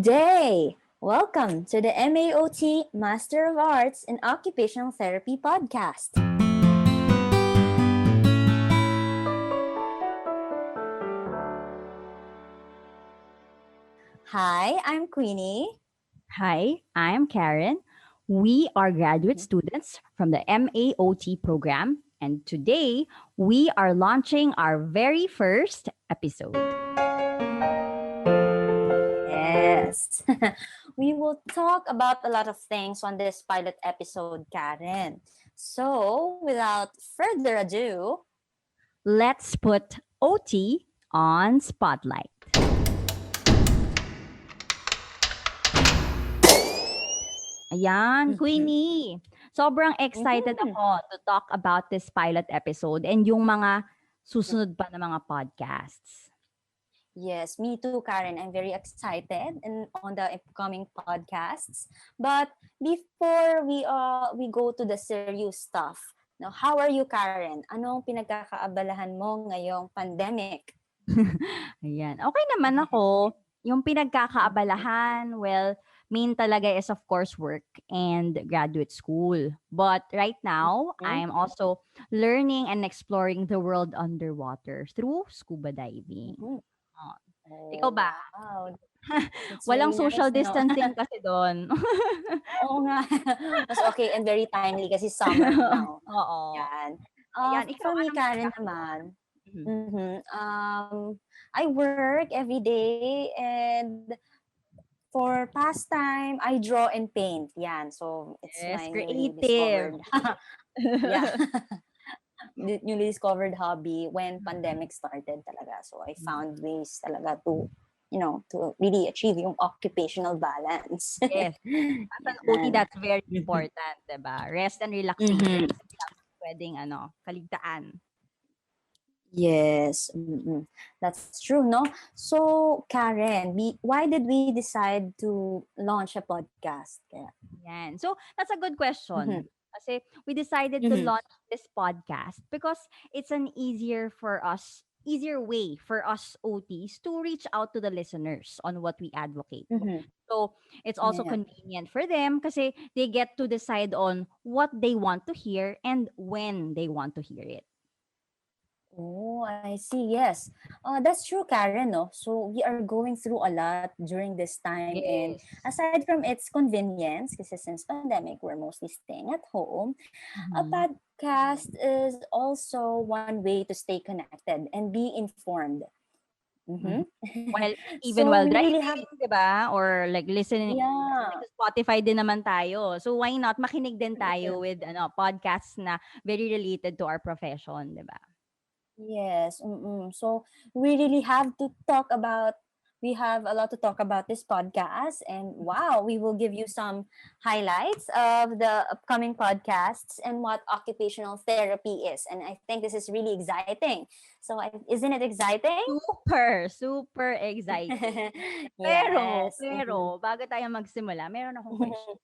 Good day! Welcome to the MAOT Master of Arts in Occupational Therapy podcast. Hi, I'm Queenie. Hi, I'm Karen. We are graduate students from the MAOT program, and today we are launching our very first episode. Yes. We will talk about a lot of things on this pilot episode, Karen. So, without further ado, Let's put OT on spotlight. Ayan, Queenie. Sobrang excited mhm. ako to talk about this pilot episode and yung mga susunod pa na mga podcasts. Yes, me too, Karen. I'm very excited and on the upcoming podcasts. But before we go to the serious stuff, now, how are you, Karen? Anong pinagkakaabalahan mo ngayong pandemic? Ayan. Okay naman ako. Yung pinagkakaabalahan, well, main talaga is of course work and graduate school. But right now, Mhm. I'm also learning and exploring the world underwater through scuba diving. Mhm. Oh, ikaw Oh, ba? wow. That's Walang very social nice, no? distancing kasi doon. Oo nga. Mas okay and very timely kasi summer now. Oo. Yan. Ayan, ikaw For me, anong Karen ginagawa? naman, Mhm. I work every day and for pastime, I draw and paint. Yan. So, it's Yes, my newly creative. discovered, yeah, newly discovered hobby when Mm. pandemic started talaga. So, I found Mm. ways talaga to really achieve yung occupational balance. Yes. As an OT, Yan. that's very important, 'di ba? Rest and relaxation Mm-hmm. is hindi puwedeng kaligtaan. Yes, that's true, no? So, Karen, why did we decide to launch a podcast? Kaya, Yan. So, that's a good mm-hmm, question. Kasi we decided to mm-hmm, launch this podcast because it's an easier way for us OTs to reach out to the listeners on what we advocate. mm-hmm, So, it's also yeah. convenient for them kasi they get to decide on what they want to hear and when they want to hear it. Oh, I see. Yes. That's true, Karen, no? So, we are going through a lot during this time. And Yes. aside from its convenience, because since pandemic, we're mostly staying at home, a Mhm. podcast is also one way to stay connected and be informed. Mm-hmm. Mhm. While even So, while we really have, driving, 'di ba? Or like listening yeah. to Spotify din naman tayo. So why not makinig din tayo with podcasts na very related to our profession, 'di ba? Yes. So we really have to talk about. We have a lot to talk about this podcast, and wow, we will give you some highlights of the upcoming podcasts and what occupational therapy is. And I think this is really exciting. So, isn't it exciting? Super, super exciting. Pero, Yes. pero bago tayo magsimula, meron akong question.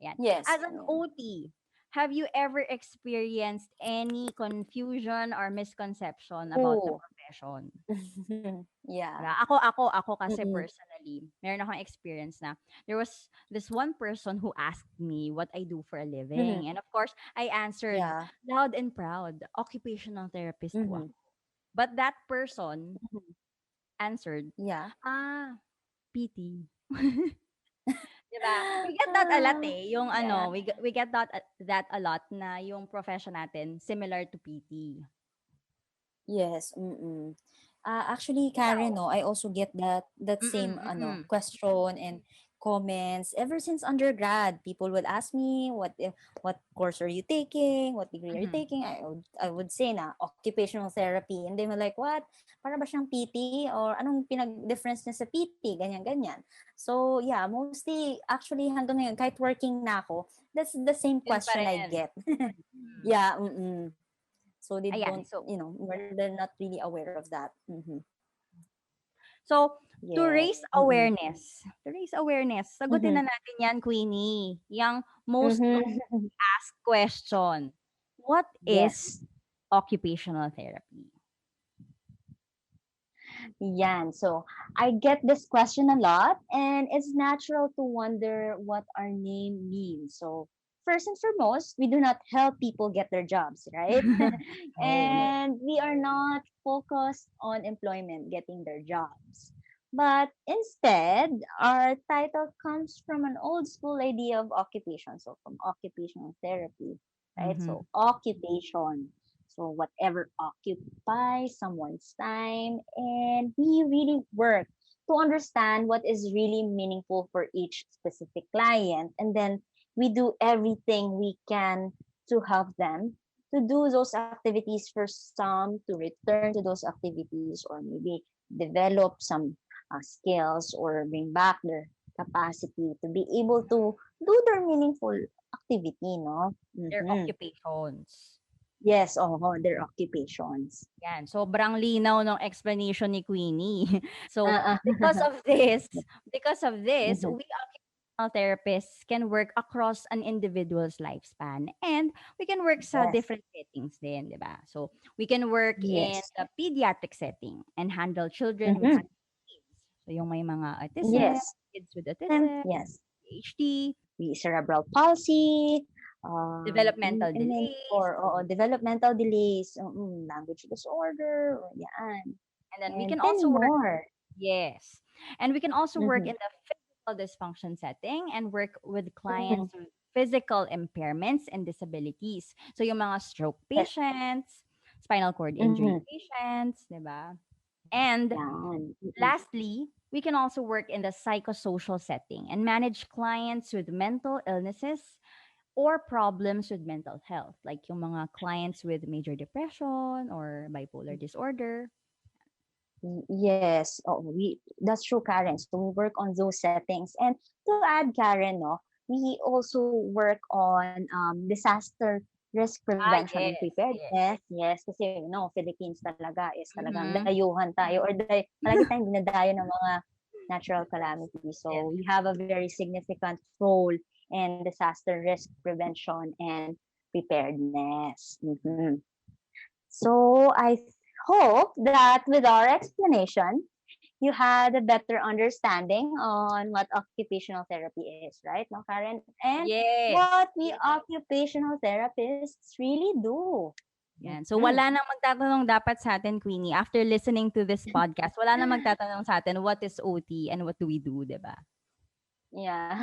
Yan. Yes. As an OT, have you ever experienced any confusion or misconception about the Oh. profession? Yeah. Yeah, ako kasi Mm-mm. personally, meron akong experience na there was this one person who asked me what I do for a Mm-hmm. living. And of course, I answered Yeah. loud and proud, occupational therapist po Mm-hmm. ako. But that person Mm-hmm. answered, Yeah. PT. 'Di ba? We get that a lot Ah, yung yeah. we get that a lot na yung profession natin similar to PT. Yes. Actually, Ikaw? Karen, no, I also get that Mm, same mm. question and comments ever since undergrad. People would ask me what course are you taking, what degree are you Mhm. taking. I would say na occupational therapy, and they were like, what? Para ba siyang PT or anong pinag-difference niya sa PT, ganyan ganyan. So yeah, mostly actually hanggang ngayon kahit working na ako, that's the same Yun pa question I rin. get. Mm. Yeah. So they Ayan, don't, they're not really aware of that. so, Yes. to raise awareness, sagutin Mm-hmm. na natin yan, Queenie. Yung most Mm-hmm. asked question. What Yes. is occupational therapy? Yan. So I get this question a lot, and it's natural to wonder what our name means. So first and foremost, we do not help people get their jobs, right? No. And we are not focused on employment, getting their jobs. But instead, our title comes from an old school idea of occupation. So from occupational therapy, right? Mm-hmm. So occupation. So whatever occupies someone's time, and we really work to understand what is really meaningful for each specific client, and then we do everything we can to help them to do those activities, for some to return to those activities, or maybe develop some skills, or bring back their capacity to be able to do their meaningful activity, no? Their occupations. Yes, their occupations. Yan, sobrang linaw ng explanation ni Queenie. So, Uh, because uh, of this, because of this, mhm. we occupational therapists can work across an individual's lifespan and we can work sa Yes, different settings din, di ba? So, we can work in yes, the pediatric setting and handle children with mhm. special needs. So, yung may mga autism, Yes, kids with autism, yes. ADHD, We cerebral palsy, developmental and then delays, or developmental delays, language disorder, or yan, and then we and can many also work. more. Yes. And we can also work Mm-hmm. in the physical dysfunction setting and work with Mm-hmm. clients with physical impairments and disabilities. So yung mga stroke Yes. patients, spinal cord injury Mm-hmm. patients, 'di ba? And Yan. Mm-hmm. lastly, we can also work in the psychosocial setting and manage clients with mental illnesses or problems with mental health, like yung mga clients with major depression or bipolar disorder. Yes, that's true, Karen. So we work on those settings. And to add, Karen, no, we also work on disaster risk Ah, prevention and yes, yes. preparedness. Yes, kasi Philippines talaga is talagang Mm-hmm. dayuhan tayo, or palagi tayong dinadayo ng mga natural calamities. Yes. So we have a very significant role in disaster risk prevention and preparedness. So I hope that with our explanation, you had a better understanding on what occupational therapy is, right, no, Karen? And Yes. what we occupational therapists really do. Yan. So Mhm. wala nang magtatanong dapat sa atin, Queenie. After listening to this podcast, wala nang magtatanong sa atin, what is OT and what do we do, 'di ba? Yeah.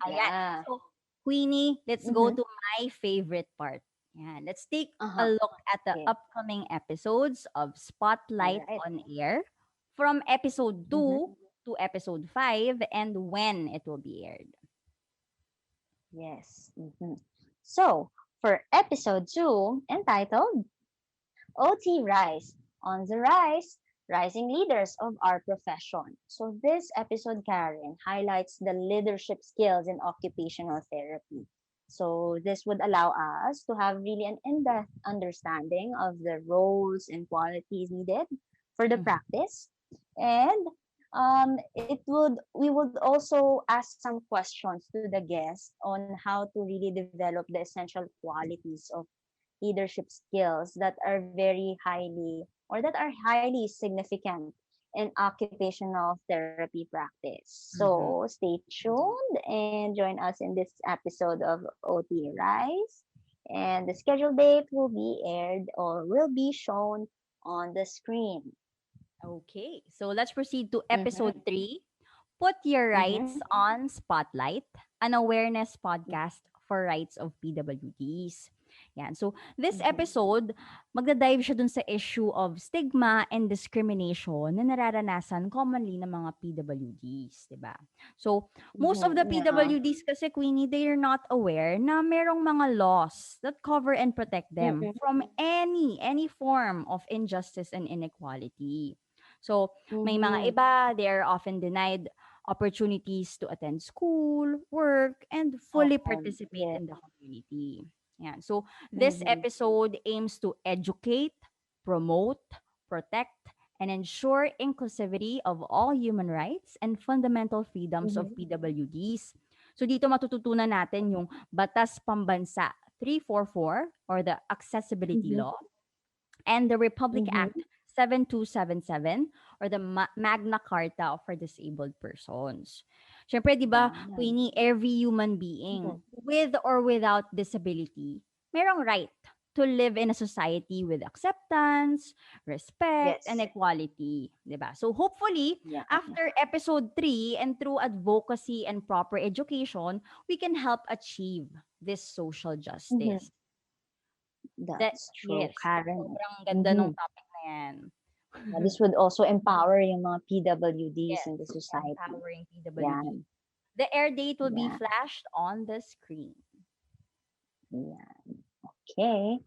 Ayan. Yeah. So, Queenie, let's go Mm-hmm. to my favorite part. Yan. Let's take a Uh-huh. look at the Okay. upcoming episodes of All Spotlight right. on Air from episode Mm-hmm. 2 to episode 5 and when it will be aired. Yes. So, for episode 2, entitled OT Rise, on the Rise, Rising Leaders of Our Profession. So this episode, Karen, highlights the leadership skills in occupational therapy. So this would allow us to have really an in-depth understanding of the roles and qualities needed for the Mhm. practice. And it would we would also ask some questions to the guest on how to really develop the essential qualities of leadership skills that are very highly, or that are highly significant in occupational therapy practice. Mhm. So stay tuned and join us in this episode of OT Rise. And the scheduled date will be aired, or will be shown on the screen. Okay, so let's proceed to episode Mm-hmm. 3. Put Your Mm-hmm. Rights on Spotlight, an awareness podcast for rights of PWDs. Yan. So, this Mm-hmm. episode, magdadive siya dun sa issue of stigma and discrimination na nararanasan commonly ng mga PWDs, di ba? So, most of the Mm-hmm. Yeah. PWDs kasi, Queenie, they are not aware na merong mga laws that cover and protect them Mm-hmm. from any form of injustice and inequality. So, may mga Mm-hmm. iba, they are often denied opportunities to attend school, work, and fully participate Yes. in the community. Yeah. So, this Mm-hmm. episode aims to educate, promote, protect, and ensure inclusivity of all human rights and fundamental freedoms of Mm-hmm. PWDs. So, dito matututunan natin yung Batas Pambansa 344 or the Accessibility Mm-hmm. Law and the Republic Mm-hmm. Act 7277 or the Magna Carta for Disabled Persons. Siyempre, di ba, Yan. Queenie, every human being, Mhm. with or without disability, merong right to live in a society with acceptance, respect, and Yes. equality. Di ba? So hopefully, Yeah. after episode 3 and through advocacy and proper education, we can help achieve this social Mhm. justice. That That's true, yes, Karen. sobrang ganda ng Mhm. topic na 'yan. Yeah, this would also empower yung mga PWDs Yes, in the society. empowering PWD. Yan. The air date will be Yeah. flashed on the screen. Yeah. Okay.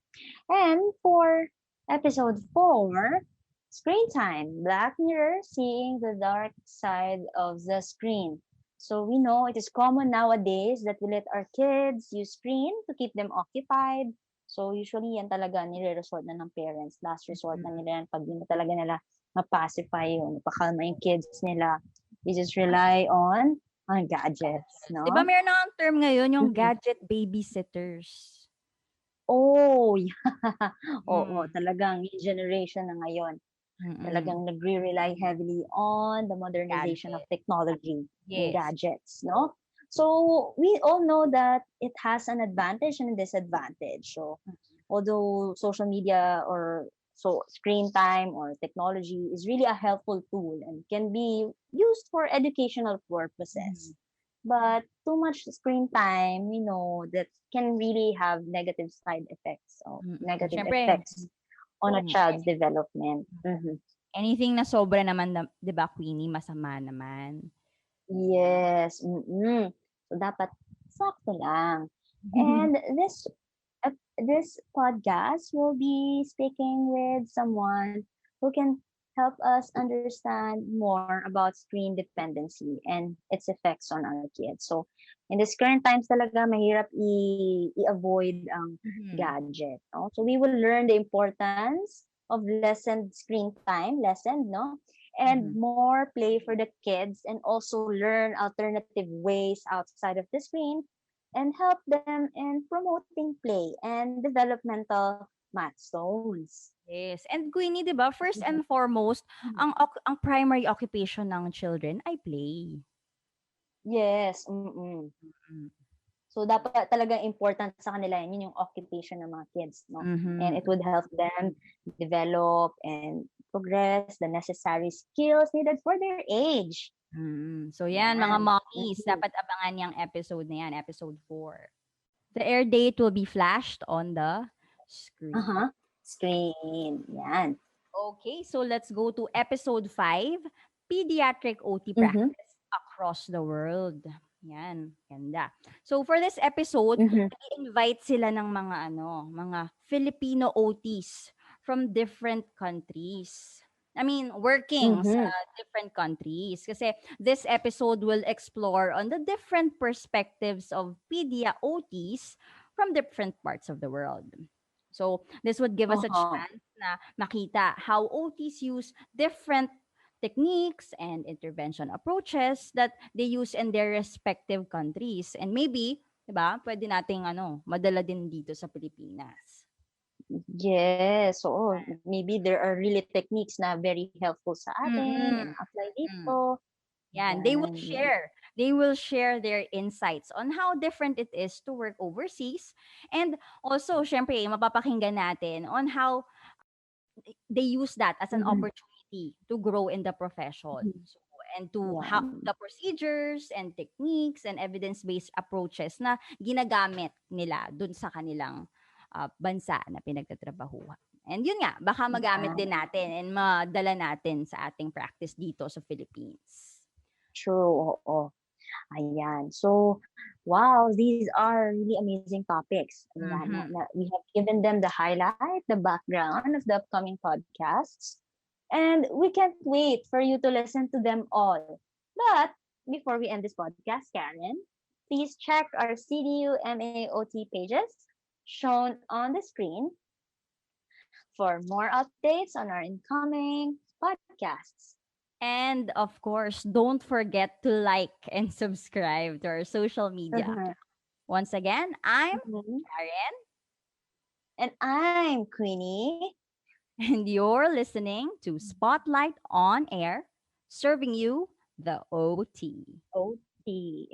And for episode 4, screen time, Black Mirror, seeing the dark side of the screen. So we know it is common nowadays that we let our kids use screen to keep them occupied. So usually yan talaga nire-resort na ng parents. Last resort na Mm. nila yan pag di na talaga nila mapacify yung mapakalma yung kids nila. They just rely on gadgets, 'Di ba no? meron na ngang term ngayon yung Mhm. gadget babysitters? Oh, yeah. Oo, Mm. talagang yung generation na ngayon, Mm. talagang nagre-rely heavily on the modernization of Gadget. technology and Yes. gadgets, no? So we all know that it has an advantage and a disadvantage. So although social media or so screen time or technology is really a helpful tool and can be used for educational purposes, Mhm. but too much screen time, we know that can really have negative side effects or Mm. negative Siyempre, effects on a mm, child's development. anything na sobra naman 'di ba, Queenie, masama naman. Yes, mm. So dapat sakto lang. Mhm. And this podcast will be speaking with someone who can help us understand more about screen dependency and its effects on our kids. So in this current times talaga mahirap i-avoid ang gadget, no? So we will learn the importance of lessened screen time, lessened, no? And Mhm. more play for the kids and also learn alternative ways outside of the screen and help them in promoting play and developmental milestones. Yes. And Queenie, 'di ba, first Mhm. and foremost, Mhm. ang primary occupation ng children ay play. Yes, mm. Mm. So dapat talagang important sa kanila yan, yun yung occupation ng mga kids, no? And it Mhm. would help them develop and progress the necessary skills needed for their age. Mm. So yan, mga Yan. mommies, Mhm. dapat abangan yung episode na yan, episode 4. The air date will be flashed on the screen. Uh-huh. Screen. Yan. Okay, so let's go to episode 5, Pediatric OT Mhm. Practice Across the World. Yan, ganda. So for this episode, Mhm. nag-invite sila ng mga Filipino OTs from different countries. I mean, working sa Mhm. different countries. Kasi this episode will explore on the different perspectives of pedia OTs from different parts of the world. So this would give us a Uh-huh. chance na makita how OTs use different techniques and intervention approaches that they use in their respective countries. And maybe, 'di ba, pwede nating madala din dito sa Pilipinas. Yes, oo. Maybe there are really techniques na very helpful sa atin Mm. and apply Mm. dito. Yan, they will Yan. Yan. share. They will share their insights on how different it is to work overseas. And also, syempre, mapapakinggan natin on how they use that as an Mhm. opportunity to grow in the profession. Mhm. So, and to how Yan. the procedures and techniques and evidence-based approaches na ginagamit nila dun sa kanilang bansa na pinagtatrabahuhan. And yun nga, baka magamit Yan. din natin and madala natin sa ating practice dito sa Philippines. True. Oo. Ayan. So, wow, these are really amazing topics. Ayan, Mhm. we have given them the highlight, the background of the upcoming podcasts. And we can't wait for you to listen to them all. But before we end this podcast, Karen, please check our CDU MAOT pages shown on the screen for more updates on our incoming podcasts. And of course, don't forget to like and subscribe to our social media Mhm. account. Once again, I'm Mhm. Karen. And I'm Queenie. And you're listening to Spotlight on Air, serving you the OT. OT.